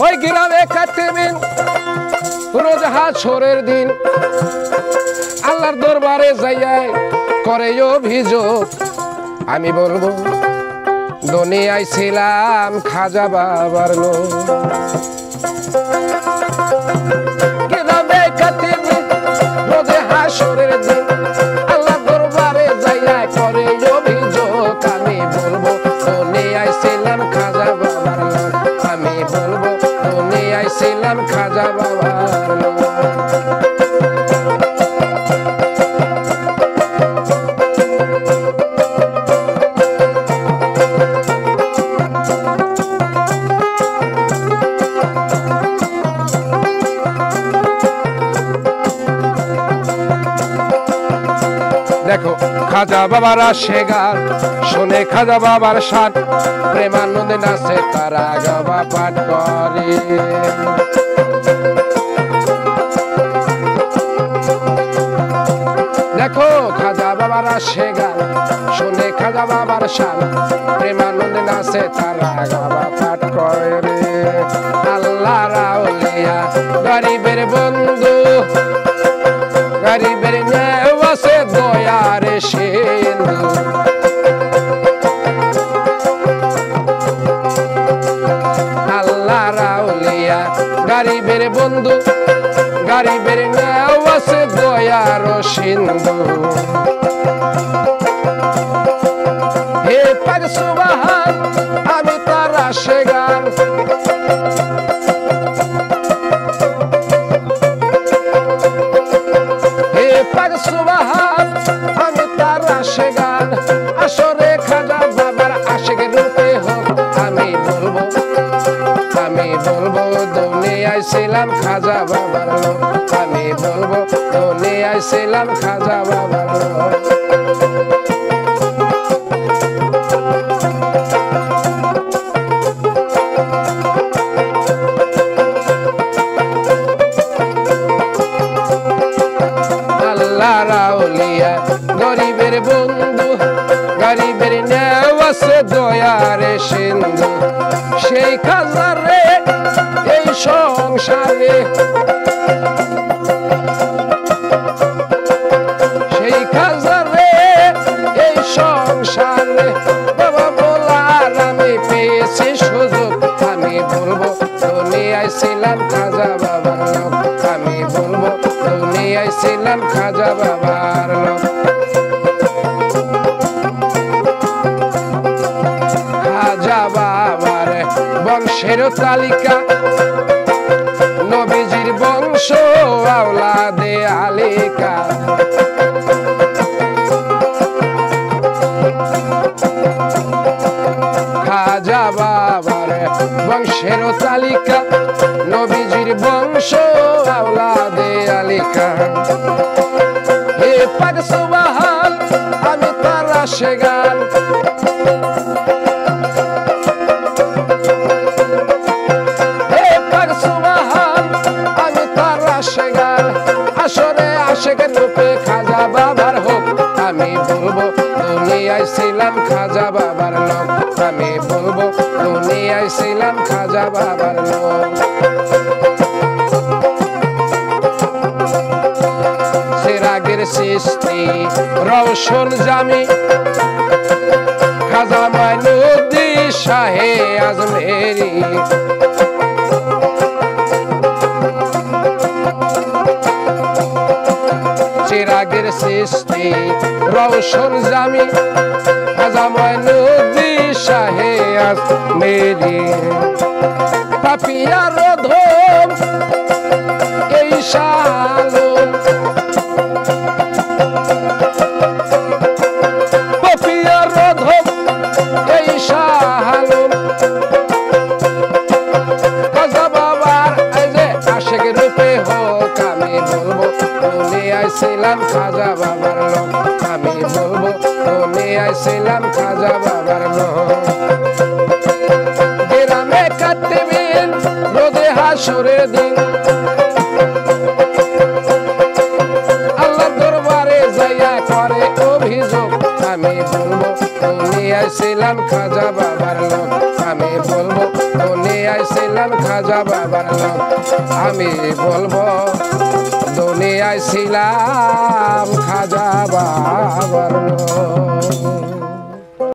ওই গ্রামে কাটবেন রোজ হাসরের দিন আল্লাহর দরবারে যাইয়াই করে অভিযোগ আমি বলবো দুনিয়ায় ছিলাম খাজা বাবার লোক গ্রামে কাটবেন রোজ হাসরের দিন আল্লাহর দরবারে যাইয়াই করে অভিযোগ আমি বলবো দুনিয়ায় ছিলাম খাজা বাবার লোক আমি বলবো দুনিয়ায় ছিলাম খাজা বাবার লোক দেখো খাজা বাবার আসে গান শোনে খাজা বাবার শান প্রেমানন্দে নাচে তারা গাবা পাঠ করে দেখো খাজা বাবার আসে গান শোনে খাজা বাবার শান প্রেমানন্দে নাচে তারা গাবা পাঠ করে রে আল্লাহ রাউলিয়া গরিবের বন্ধু গরিবের নেওয়াসে দয়ার সিন্ধু আল্লাহ রাউলিয়া গরিবের বন্ধু গরিবের নেওয়াসে দয়ার সিন্ধু হে পাক সুবহান আমি তার আশে গান পাক সুবহান আমি তার আশে গান আসরে খাজা বাবার আশিকের রূপে হোক আমি বলবো দুনিয়ায় ছিলাম খাজা বাবার লোক আমি বলবো দুনিয়ায় ছিলাম খাজা বাবার লোক রাউলিয়া গরিবের বন্ধু গরিবের নেওয়াসে দয়ার সিন্ধু সেই খাজারে এই সংসারে সেই খাজারে এই সংসারে বাবা বলার আমি পেয়েছি সুযোগ আমি বলবো দুনিয়ায় ছিলাম খাজা বাবার লোক আমি বলবো দুনিয়ায় ছিলাম খাজা বাবার লোক খাজা বাবার বংশের তালিকা নবীজির বংশ আওলাদে আলিকা খাজা বাবার বংশের তালিকা নবীজির বংশ আওলাদে আলিকা হে পাক সুবহান আমি তার আশে গান হে পাক সুবহান আমি তার আশে গান আসরে আশিকের রূপে খাজা বাবার হোক আমি বলবো দুনিয়ায় ছিলাম খাজা বাবার লোক আমি বলবো দুনিয়ায় ছিলাম খাজা বাবার লোক সিরাগের সৃষ্টি রওশন জামি খাজা মাইনুদ্দিন শাহে আজমেরি চিরাগের সৃষ্টি রওশন জামি খাজা মাইনুদ্দিন শাহে আজমেরি পাপিয়ার ধোম এই শালম পাপিয়ার ধোম এই শালম খাজা বাবার আশিক রূপে হোক আমি বলবো দুনিয়ায় ছিলাম খাজা বাবার লোক আমি বলবো দুনিয়ায় ছিলাম খাজা বাবার লোক গ্রামে কাটবেন রোদে হাসরের দিন আল্লাহর দরবারে যাইয়া করে অভিযোগ আমি বলবো দুনিয়ায় ছিলাম খাজা বাবার লোক আমি বলবো ছিলাম খাজা বাবার লোক আমি বলবো দুনিয়ায় ছিলাম খাজা বাবার লোক